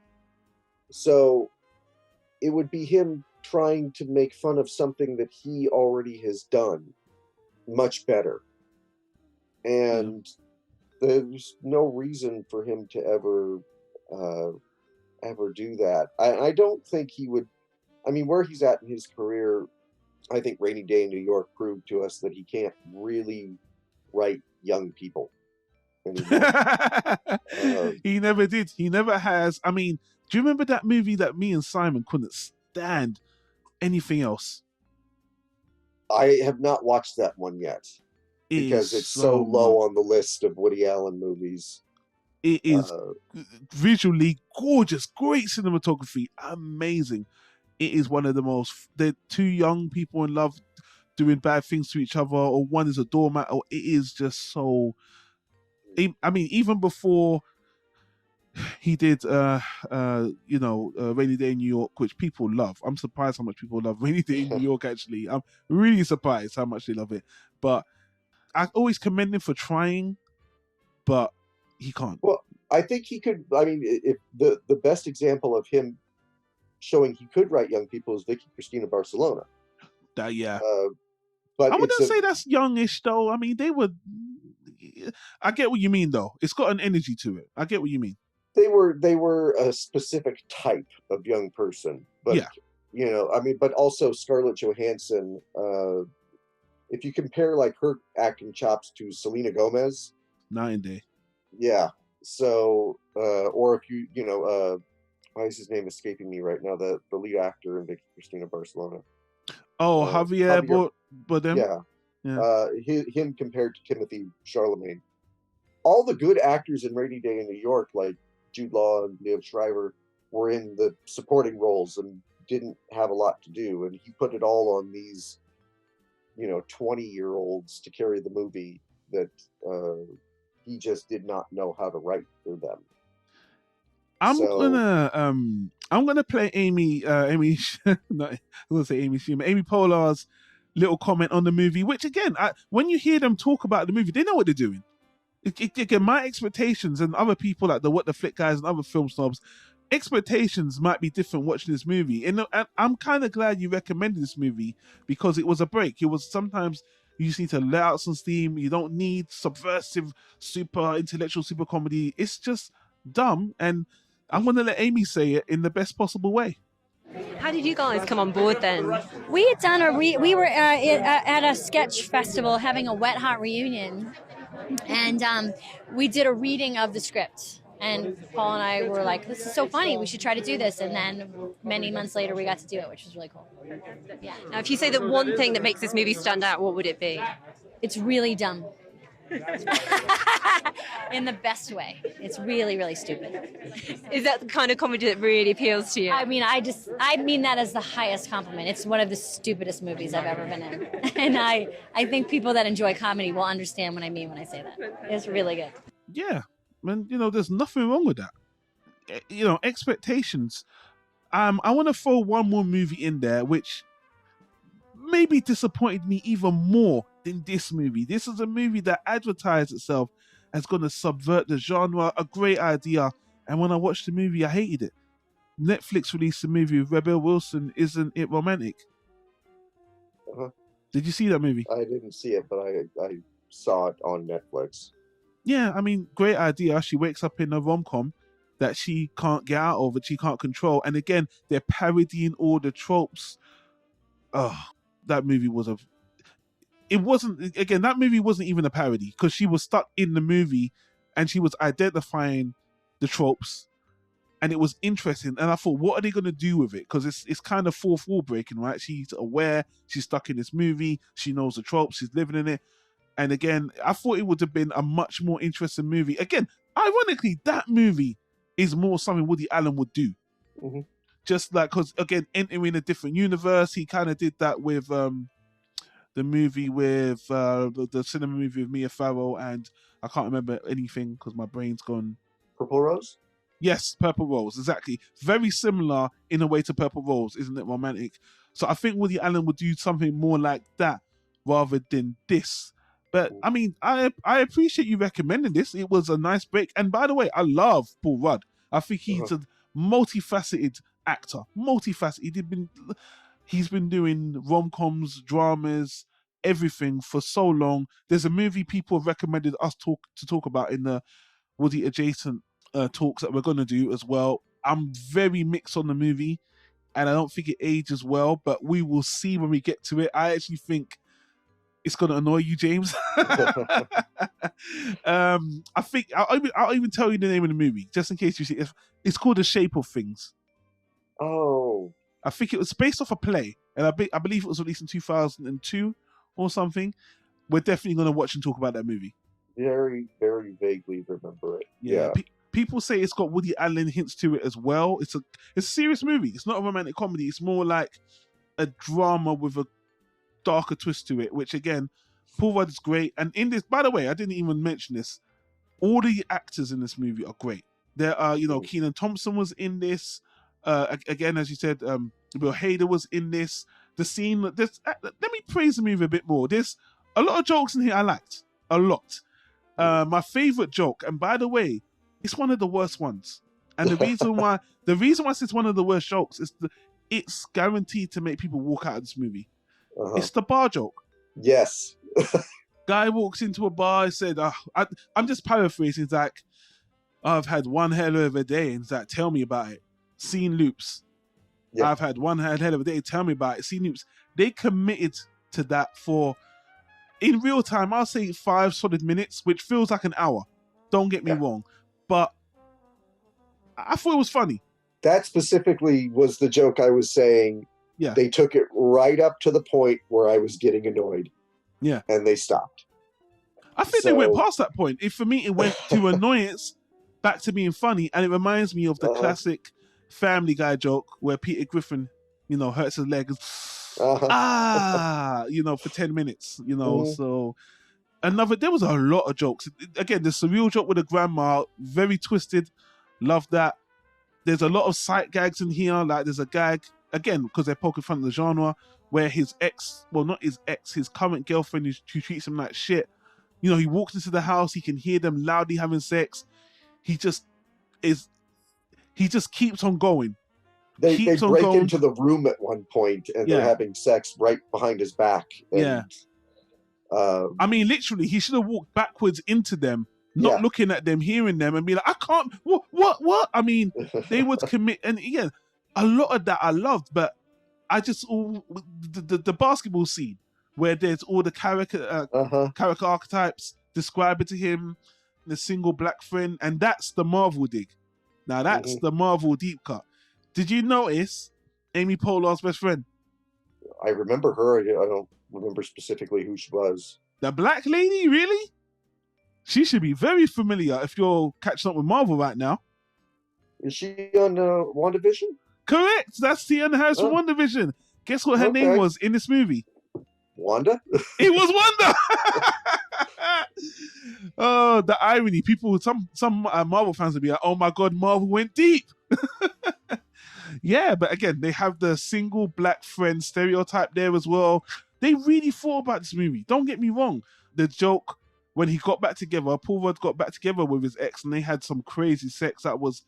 So it would be him trying to make fun of something that he already has done much better. And there's no reason for him to ever do that. I don't think he would. I mean, where he's at in his career, I think Rainy Day in New York proved to us that he can't really write young people anymore. He never did. He never has. I mean, do you remember that movie that me and Simon couldn't stand anything else? I have not watched that one yet because it's so low on the list of Woody Allen movies. It is visually gorgeous, great cinematography, amazing. It is one of the most. They're two young people in love doing bad things to each other, or one is a doormat, or it is just so. I mean, even before he did, Rainy Day in New York, which people love. I'm surprised how much people love Rainy Day in New York. Actually, I'm really surprised how much they love it. But I always commend him for trying, but he can't. Well, I think he could. I mean, if the best example of him showing he could write young people is Vicky Cristina Barcelona. But I wouldn't say that's youngish though. I mean, they were. I get what you mean though. It's got an energy to it. I get what you mean. They were a specific type of young person, but you know, I mean, but also Scarlett Johansson. If you compare like her acting chops to Selena Gomez, night and day. Yeah. So, or if why is his name escaping me right now? The lead actor in Vicky Cristina Barcelona. Oh, Javier Bardem. Yeah. Him compared to Timothy Chalamet. All the good actors in Rainy Day in New York, like Jude Law and Liev Schreiber, were in the supporting roles and didn't have a lot to do. And he put it all on these, 20-year-olds to carry the movie that he just did not know how to write for them. I'm gonna play Amy Poehler's little comment on the movie, which again, when you hear them talk about the movie, they know what they're doing. Again, my expectations and other people like the What the Flick guys and other film snobs, expectations might be different watching this movie. And I'm kind of glad you recommended this movie because it was a break. It was sometimes you just need to let out some steam. You don't need subversive, super intellectual, super comedy. It's just dumb. And I'm going to let Amy say it in the best possible way. How did you guys come on board then? We had done we were at a sketch festival having a wet hot reunion, and we did a reading of the script. And Paul and I were like, "This is so funny. We should try to do this." And then many months later, we got to do it, which was really cool. Yeah. Now, if you say that one thing that makes this movie stand out, what would it be? It's really dumb. In the best way. It's really, really stupid. Is that the kind of comedy that really appeals to you? I mean, I mean that as the highest compliment. It's one of the stupidest movies I've ever been in. And I think people that enjoy comedy will understand what I mean when I say that. It's really good. Yeah. Man, there's nothing wrong with that. Expectations. I want to throw one more movie in there, which maybe disappointed me even more than this movie. This is a movie that advertised itself as going to subvert the genre, a great idea. And when I watched the movie, I hated it. Netflix released a movie with Rebel Wilson, Isn't It Romantic? Uh-huh. Did you see that movie? I didn't see it, but I saw it on Netflix. Yeah, I mean, great idea. She wakes up in a rom-com that she can't get out of, that she can't control. And again, they're parodying all the tropes. Oh, that movie was that movie wasn't even a parody because she was stuck in the movie and she was identifying the tropes. And it was interesting. And I thought, what are they going to do with it? Because it's kind of fourth wall breaking, right? She's aware she's stuck in this movie. She knows the tropes. She's living in it. And again, I thought it would have been a much more interesting movie. Again, ironically, that movie is more something Woody Allen would do. Mm-hmm. Just like, because again, entering a different universe, he kind of did that with the movie with the cinema movie with Mia Farrow, and I can't remember anything because my brain's gone. Purple Rose? Yes, Purple Rose, exactly. Very similar in a way to Purple Rose, isn't it? Romantic. So I think Woody Allen would do something more like that rather than this. But I mean, I appreciate you recommending this. It was a nice break. And by the way, I love Paul Rudd. I think he's a multifaceted actor. Multifaceted. He's been doing rom-coms, dramas, everything for so long. There's a movie people have recommended us to talk about in the Woody Adjacent talks that we're going to do as well. I'm very mixed on the movie, and I don't think it ages well, but we will see when we get to it. I actually think it's going to annoy you, James. I think I'll even tell you the name of the movie just in case you see it. It's called The Shape of Things. Oh, I think it was based off a play, and I believe it was released in 2002 or something. We're definitely going to watch and talk about that movie. Very, very vaguely remember it. Yeah. People say it's got Woody Allen hints to it as well. It's a serious movie. It's not a romantic comedy. It's more like a drama with a darker twist to it, which again, Paul Rudd is great. And in this, by the way, I didn't even mention this. All the actors in this movie are great. There are, Kenan Thompson was in this. Again, as you said, Bill Hader was in this. The scene, let me praise the movie a bit more. There's a lot of jokes in here I liked. A lot. My favorite joke, and by the way, it's one of the worst ones. And the reason why it's one of the worst jokes is it's guaranteed to make people walk out of this movie. It's the bar joke. Yes. Guy walks into a bar and said, I'm just paraphrasing. It's like, I've had one hell of a day. And it's like, tell me about it. Scene loops. Yeah. I've had one hell of a day. Tell me about it. Scene loops. They committed to that for, in real time, I'll say 5 solid minutes, which feels like an hour. Don't get me wrong. But I thought it was funny. That specifically was the joke I was saying. Yeah. They took it right up to the point where I was getting annoyed. Yeah. And they stopped. I think they went past that point. For me, it went to annoyance back to being funny. And it reminds me of the classic Family Guy joke where Peter Griffin, hurts his leg. For 10 minutes, so there was a lot of jokes. Again, the surreal joke with the grandma, very twisted. Love that. There's a lot of sight gags in here. Like there's a gag, again, because they're poking fun of the genre, where his ex, well, not his ex, his current girlfriend who treats him like shit. He walks into the house, he can hear them loudly having sex. He just keeps on going. They break into the room at one point and they're having sex right behind his back. And, I mean, literally, he should have walked backwards into them, not looking at them, hearing them, and be like, I can't, what? I mean, they would commit, and again, a lot of that I loved, but I just, the basketball scene, where there's all the character archetypes describing to him, the single black friend, and that's the Marvel dig. Now, that's the Marvel deep cut. Did you notice Amy Poehler's best friend? I remember her. I don't remember specifically who she was. The black lady? Really? She should be very familiar if you're catching up with Marvel right now. Is she on WandaVision? Correct. That's Tiana Harris from WandaVision. Guess what her name was in this movie? Wanda? It was Wanda! Oh, the irony. People, some Marvel fans would be like, oh my God, Marvel went deep. Yeah, but again, they have the single black friend stereotype there as well. They really thought about this movie. Don't get me wrong. The joke, when he got back together, Paul Rudd got back together with his ex and they had some crazy sex that was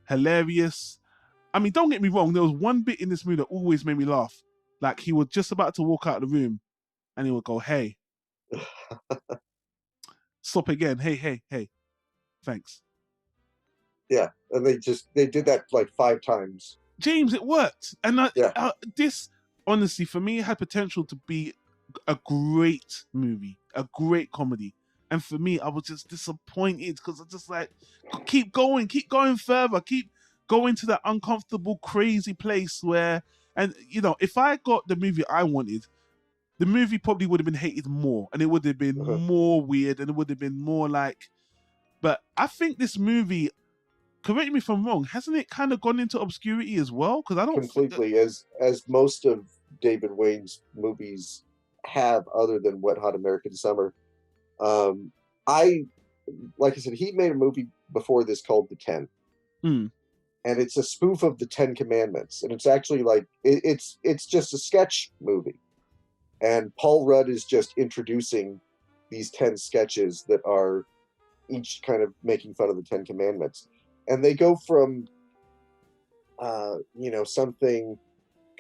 hilarious. I mean, don't get me wrong. There was one bit in this movie that always made me laugh. Like he was just about to walk out of the room and he would go, hey. Stop again. Hey. Thanks. Yeah, and they did that like 5 times. James, it worked. And this, honestly, for me, had potential to be a great movie, a great comedy. And for me, I was just disappointed because I just like, keep going further, keep going to that uncomfortable, crazy place where, and if I got the movie I wanted, the movie probably would have been hated more, and it would have been more weird, and it would have been more like. But I think this movie, correct me if I'm wrong, hasn't it kind of gone into obscurity as well? Because I don't completely, as most of David Wayne's movies have, other than Wet Hot American Summer. Like I said, he made a movie before this called The 10. And it's a spoof of the 10 Commandments, and it's actually like it's just a sketch movie, and Paul Rudd is just introducing these 10 sketches that are each kind of making fun of the 10 Commandments, and they go from something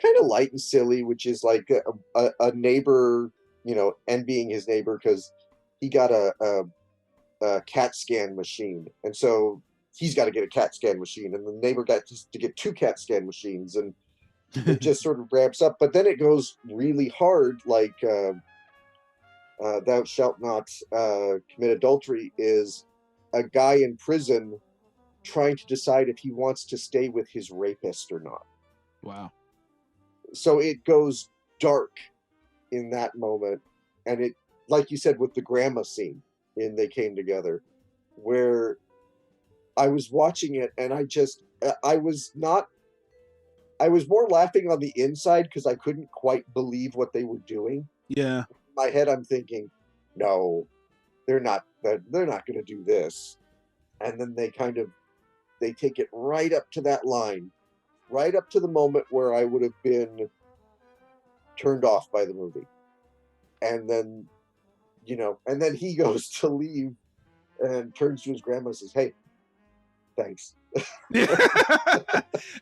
kind of light and silly, which is like a neighbor, envying his neighbor because he got a CAT scan machine, and so he's got to get a CAT scan machine, and the neighbor got to get 2 CAT scan machines, and it just sort of ramps up. But then it goes really hard, like "Thou shalt not commit adultery" is a guy in prison trying to decide if he wants to stay with his rapist or not. Wow. So it goes dark in that moment, and it, like you said, with the grandma scene in They Came Together, where I was watching it, and I was more laughing on the inside because I couldn't quite believe what they were doing. Yeah. In my head, I'm thinking, no, they're not going to do this. And then they take it right up to that line, right up to the moment where I would have been turned off by the movie. And then, and then he goes to leave and turns to his grandma and says, "Hey, thanks."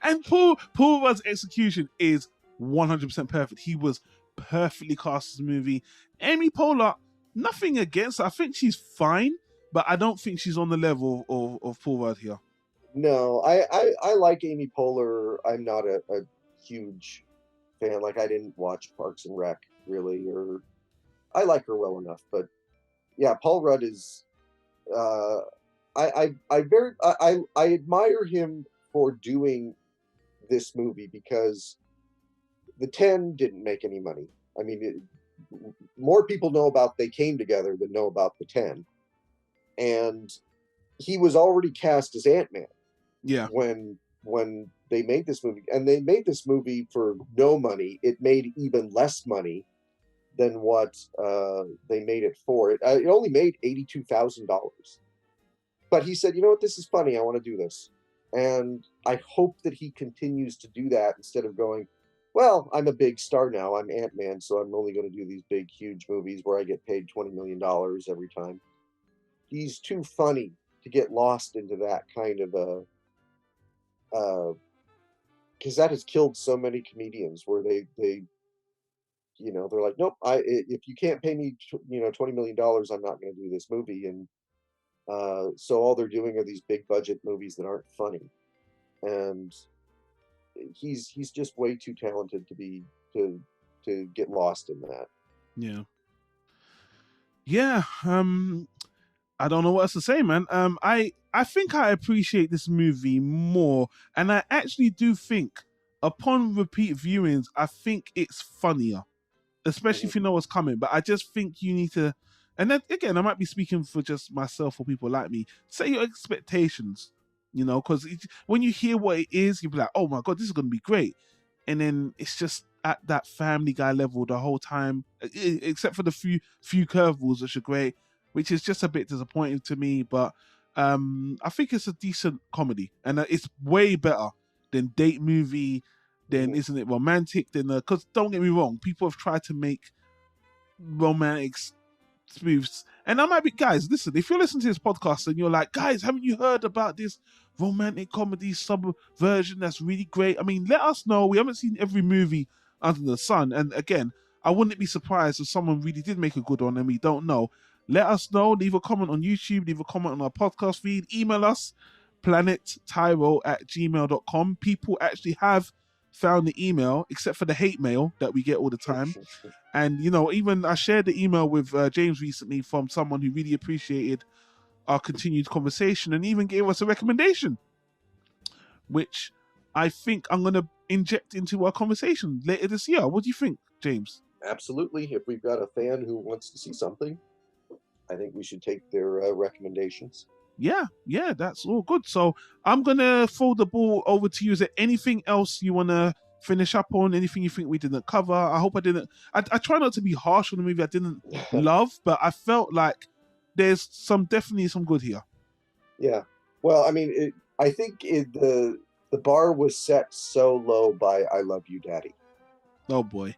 And Paul Rudd's execution is 100% perfect. He was perfectly cast as a movie. Amy Poehler, nothing against her. I think she's fine, but I don't think she's on the level of Paul Rudd here. No, I like Amy Poehler. I'm not a huge fan. Like, I didn't watch Parks and Rec really, or I like her well enough. But yeah, Paul Rudd is. I admire him for doing this movie because the 10 didn't make any money. I mean, more people know about They Came Together than know about the 10. And he was already cast as Ant-Man. Yeah. When they made this movie, and they made this movie for no money. It made even less money than what they made it for. It only made $82,000. But he said, "You know what? This is funny. I want to do this." And I hope that he continues to do that instead of going, "Well, I'm a big star now. I'm Ant-Man, so I'm only going to do these big, huge movies where I get paid $20 million every time." He's too funny to get lost into that kind of because that has killed so many comedians where they they're like, "Nope, if you can't pay me $20 million, I'm not going to do this movie." And so all they're doing are these big budget movies that aren't funny, and he's just way too talented to get lost in that. Yeah. I don't know what else to say, man. I think I appreciate this movie more, and I actually do think, upon repeat viewings, I think it's funnier, especially if you know what's coming. But I just think you need to. And then again, I might be speaking for just myself or people like me. Set your expectations, because when you hear what it is, you'll be like, "Oh my God, this is going to be great." And then it's just at that Family Guy level the whole time, except for the few curveballs, which are great, which is just a bit disappointing to me. But I think it's a decent comedy, and it's way better than date movie, than isn't it romantic, than because don't get me wrong, people have tried to make romantic spoofs, and I might be, guys, listen, if you're listening to this podcast and you're like, "Guys, haven't you heard about this romantic comedy subversion that's really great?" I mean, let us know. We haven't seen every movie under the sun, and again, I wouldn't be surprised if someone really did make a good one and we don't know. Let us know. Leave a comment on YouTube, leave a comment on our podcast feed, email us, planettyro@gmail.com. People actually have found the email, except for the hate mail that we get all the time. And, even I shared the email with James recently from someone who really appreciated our continued conversation and even gave us a recommendation, which I think I'm going to inject into our conversation later this year. What do you think, James? Absolutely. If we've got a fan who wants to see something, I think we should take their recommendations. Yeah, that's all good. So I'm gonna throw the ball over to you. Is there anything else you wanna finish up on? Anything you think we didn't cover? I hope I didn't. I try not to be harsh on the movie I didn't love, but I felt like there's definitely some good here. Yeah. Well, I mean, I think the bar was set so low by "I Love You, Daddy." Oh boy.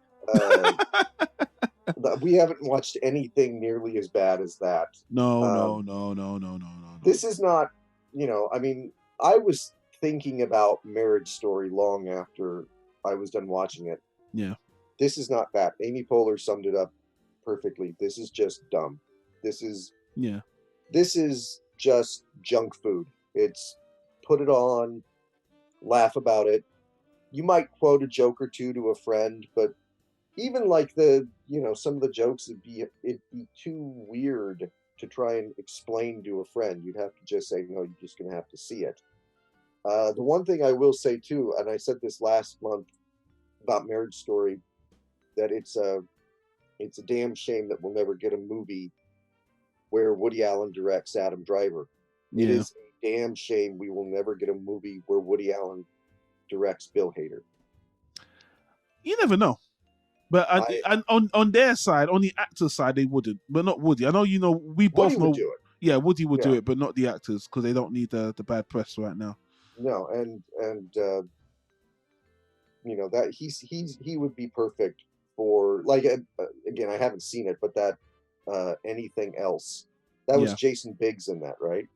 We haven't watched anything nearly as bad as that. No. This is not, I mean, I was thinking about Marriage Story long after I was done watching it. Yeah. This is not that. Amy Poehler summed it up perfectly. This is just dumb. This is just junk food. It's put it on, laugh about it. You might quote a joke or two to a friend, but even like some of the jokes, it'd be too weird to try and explain to a friend. You'd have to just say, no, you're just going to have to see it. The one thing I will say too, and I said this last month about Marriage Story, that it's a damn shame that we'll never get a movie where Woody Allen directs Adam Driver. Yeah. It is a damn shame we will never get a movie where Woody Allen directs Bill Hader. You never know. But on their side, on the actor's side, they wouldn't. But not Woody. I know we both know. Would do it. Yeah, Woody would do it, but not the actors because they don't need the bad press right now. No, and that he would be perfect for, like, again, I haven't seen it, but that Anything Else, that was Jason Biggs in that, right?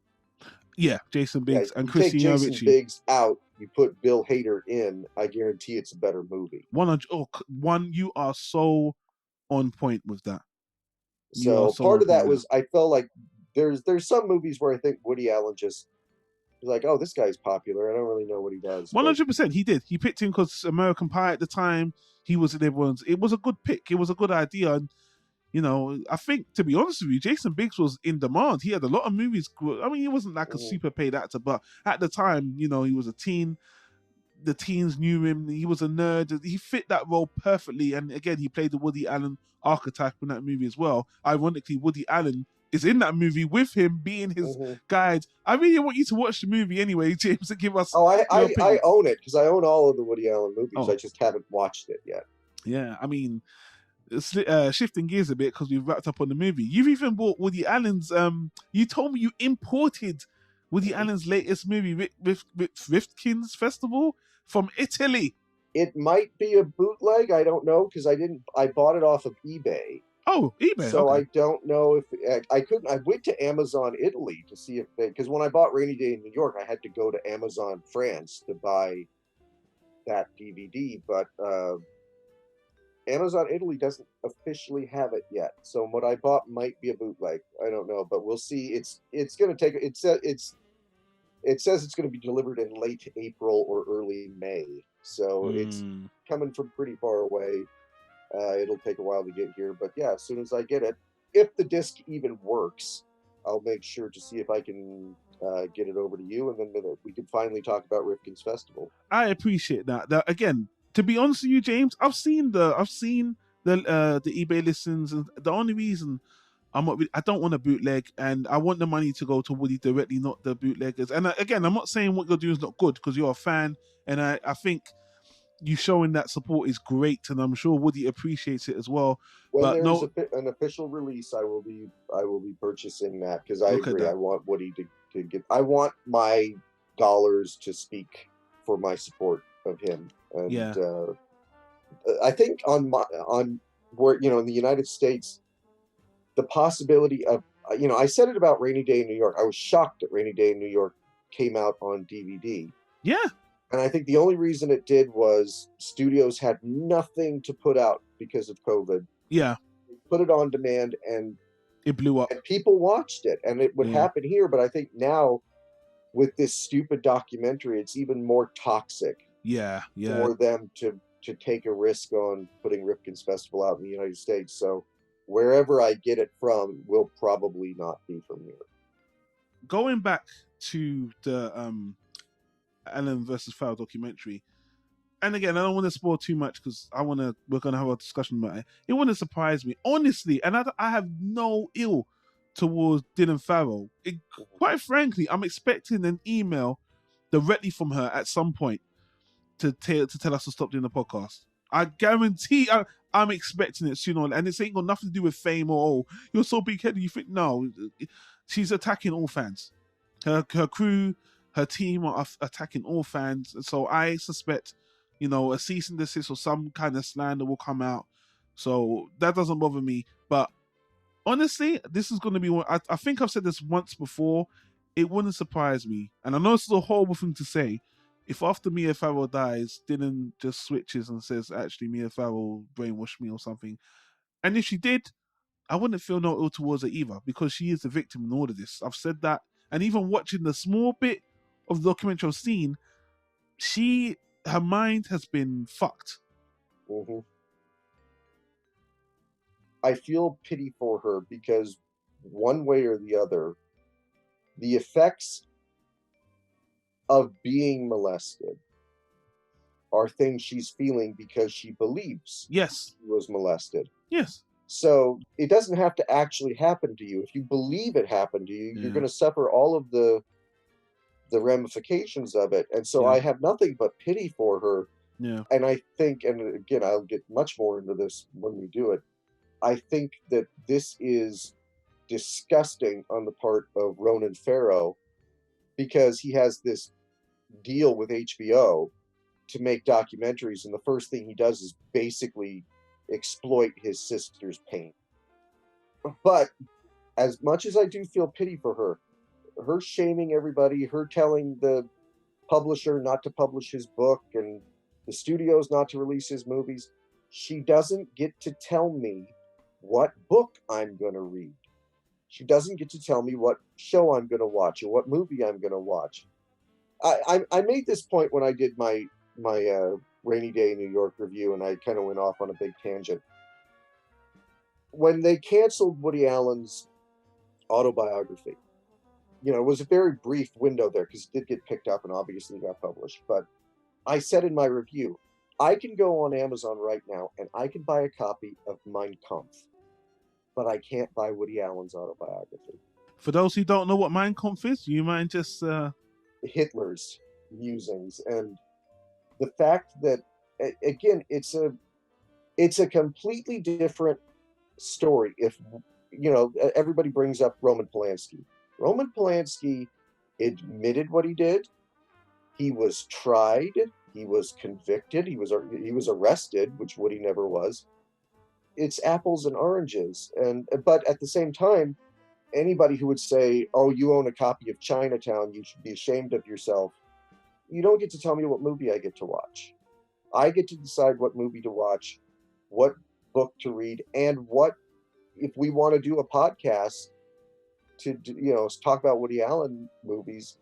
Yeah, Jason Biggs and Christina Christina Jason Ricci. Biggs out, you put Bill Hader in, I guarantee it's a better movie. 100. You are so on point with that. So part of that was, I felt like there's some movies where I think Woody Allen just was like, oh, this guy's popular. I don't really know what he does. 100%. He did. He picked him because American Pie at the time, he was in everyone's. It was a good pick. It was a good idea. And, I think, to be honest with you, Jason Biggs was in demand. He had a lot of movies. I mean, he wasn't like a super paid actor, but at the time, he was a teen. The teens knew him. He was a nerd. He fit that role perfectly. And again, he played the Woody Allen archetype in that movie as well. Ironically, Woody Allen is in that movie with him being his guide. I really want you to watch the movie anyway, James, to give us. Oh, I own it because I own all of the Woody Allen movies. I just haven't watched it yet. Yeah, I mean, shifting gears a bit because we've wrapped up on the movie. You've even bought Woody Allen's. You told me you imported Woody Allen's latest movie, Rifkin's Festival, from Italy. It might be a bootleg. I don't know because I bought it off of eBay. Oh, eBay. So okay. I don't know if I couldn't. I went to Amazon Italy to see because when I bought Rainy Day in New York, I had to go to Amazon France to buy that DVD. But Amazon Italy doesn't officially have it yet. So what I bought might be a bootleg. I don't know, but we'll see. It's going to take. It says it's going to be delivered in late April or early May. So it's coming from pretty far away. It'll take a while to get here, but yeah, as soon as I get it, if the disc even works, I'll make sure to see if I can get it over to you, and then we can finally talk about Rifkin's Festival. I appreciate that. Again, to be honest with you, James, I've seen the eBay listings, and the only reason I don't want a bootleg, and I want the money to go to Woody directly, not the bootleggers. And again, I'm not saying what you're doing is not good because you're a fan, and I think you showing that support is great, and I'm sure Woody appreciates it as well. When there's an official release, I will be purchasing that because I agree. I want Woody to get. I want my dollars to speak for my support of him. And I think on where in the United States, the possibility of I said it about Rainy Day in New York. I was shocked that Rainy Day in New York came out on DVD. Yeah. And I think the only reason it did was studios had nothing to put out because of COVID. Yeah. They put it on demand and it blew up. And people watched it. And it would happen here. But I think now with this stupid documentary, it's even more toxic. Yeah. For them to take a risk on putting Rifkin's Festival out in the United States. So wherever I get it from will probably not be from here. Going back to the Allen versus Fowl documentary, and again, I don't want to spoil too much because we're gonna have a discussion about it. It wouldn't surprise me, honestly, and I have no ill towards Dylan Farrell. Quite frankly, I'm expecting an email directly from her at some point to tell us to stop doing the podcast. I guarantee I'm expecting it sooner, and this ain't got nothing to do with fame or you're so big headed. You think no? She's attacking all fans. Her crew, her team are attacking all fans. So I suspect, a cease and desist or some kind of slander will come out. So that doesn't bother me. But honestly, this is going to be one. I think I've said this once before. It wouldn't surprise me, and I know this is a horrible thing to say. If after Mia Farrow dies, Dylan just switches and says, actually, Mia Farrow brainwashed me or something. And if she did, I wouldn't feel no ill towards her either, because she is the victim in all of this. I've said that. And even watching the small bit of the documentary I've seen, her mind has been fucked. Mm-hmm. I feel pity for her because one way or the other, the effects of being molested are things she's feeling because she believes she was molested. Yes. So it doesn't have to actually happen to you. If you believe it happened to you, you're going to suffer all of the ramifications of it. And so I have nothing but pity for her. Yeah. And I think, and again, I'll get much more into this when we do it. I think that this is disgusting on the part of Ronan Farrow, because he has this deal with HBO to make documentaries, and the first thing he does is basically exploit his sister's pain. But as much as I do feel pity for her shaming everybody, her telling the publisher not to publish his book and the studios not to release his movies, she doesn't get to tell me what book I'm going to read. She doesn't get to tell me what show I'm going to watch or what movie I'm going to watch. I made this point when I did my Rainy Day in New York review, and I kind of went off on a big tangent. When they canceled Woody Allen's autobiography, it was a very brief window there because it did get picked up and obviously got published. But I said in my review, I can go on Amazon right now and I can buy a copy of Mein Kampf, but I can't buy Woody Allen's autobiography. For those who don't know what Mein Kampf is, you mind just... Hitler's musings, and the fact that, again, it's a completely different story. If everybody brings up Roman Polanski. Roman Polanski admitted what he did. He was tried. He was convicted. He was arrested, which Woody never was. It's apples and oranges, but at the same time, anybody who would say, "Oh, you own a copy of Chinatown, you should be ashamed of yourself," you don't get to tell me what movie I get to watch. I get to decide what movie to watch, what book to read, and what, if we want to do a podcast to talk about Woody Allen movies,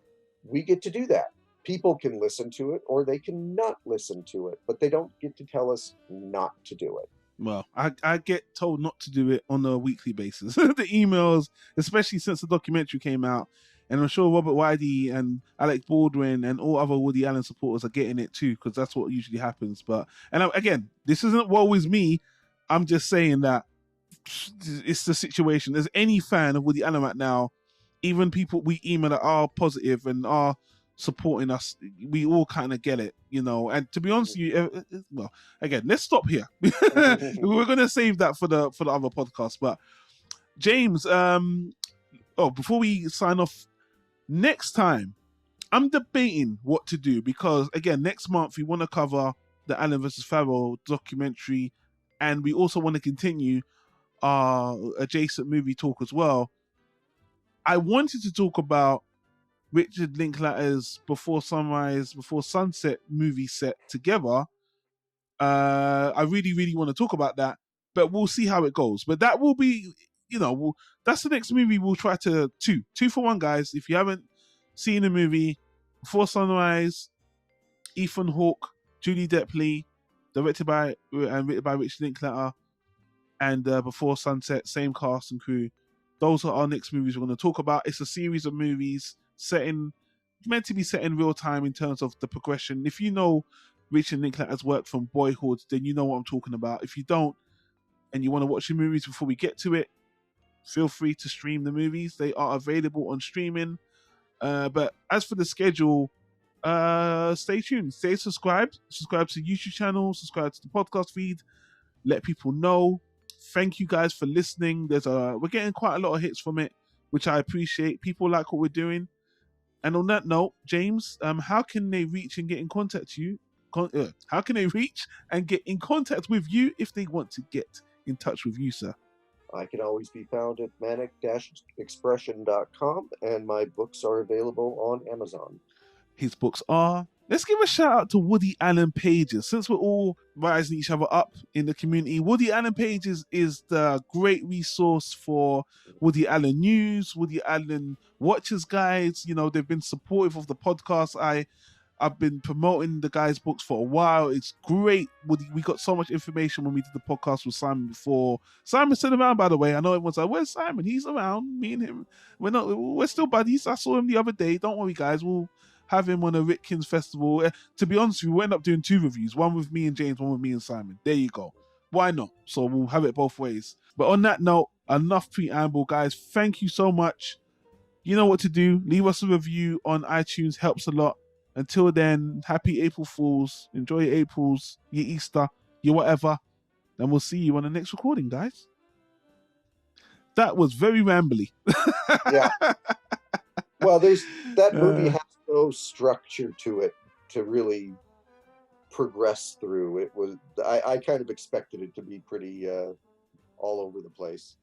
we get to do that. People can listen to it or they can not listen to it, but they don't get to tell us not to do it. Well, I get told not to do it on a weekly basis. The emails, especially since the documentary came out, and I'm sure Robert Widey and Alec Baldwin and all other Woody Allen supporters are getting it too, because that's what usually happens. Again, this isn't woe is me. I'm just saying that it's the situation. There's any fan of Woody Allen right now, even people we email that are positive and are supporting us, we all kind of get it, and to be honest with you, well, again, let's stop here. We're going to save that for the other podcast. But James, before we sign off, next time I'm debating what to do, because again, next month we want to cover the Allen versus Farrell documentary, and we also want to continue our adjacent movie talk as well. I wanted to talk about Richard Linklater's Before Sunrise, Before Sunset movie set together. I really, really want to talk about that, but we'll see how it goes. But that will be, that's the next movie we'll try to two for one, guys. If you haven't seen the movie, Before Sunrise, Ethan Hawke, Julie Depley, directed by and written by Richard Linklater, and Before Sunset, same cast and crew. Those are our next movies we're going to talk about. It's a series of movies meant to be set in real time in terms of the progression. If you know Richard Linklater's work from Boyhood, then you know what I'm talking about. If you don't, and you want to watch the movies before we get to it, feel free to stream the movies. They are available on streaming. But as for the schedule, stay tuned. Stay subscribed. Subscribe to the YouTube channel. Subscribe to the podcast feed. Let people know. Thank you guys for listening. We're getting quite a lot of hits from it, which I appreciate. People like what we're doing. And on that note, James, how can they reach and get in contact with you? How can they reach and get in contact with you if they want to get in touch with you, sir? I can always be found at manic-expression.com, and my books are available on Amazon. His books are... Let's give a shout out to Woody Allen Pages. Since we're all rising each other up in the community, Woody Allen Pages is the great resource for Woody Allen news, Woody Allen watchers guides. You know, they've been supportive of the podcast. I've been promoting the guy's books for a while. It's great. We got so much information when we did the podcast with Simon before. Simon's still around, by the way. I know everyone's like, where's Simon? He's around. Me and him, we're still buddies. I saw him the other day. Don't worry, guys. We'll have him on a Ritkins festival. To be honest with you, we'll end up doing 2 reviews. One with me and James, one with me and Simon. There you go. Why not? So we'll have it both ways. But on that note, enough preamble, guys. Thank you so much. You know what to do. Leave us a review on iTunes. Helps a lot. Until then, happy April Fools. Enjoy your Aprils, your Easter, your whatever. And we'll see you on the next recording, guys. That was very rambly. Yeah. Well, that movie has no structure to it to really progress through. It was I kind of expected it to be pretty all over the place.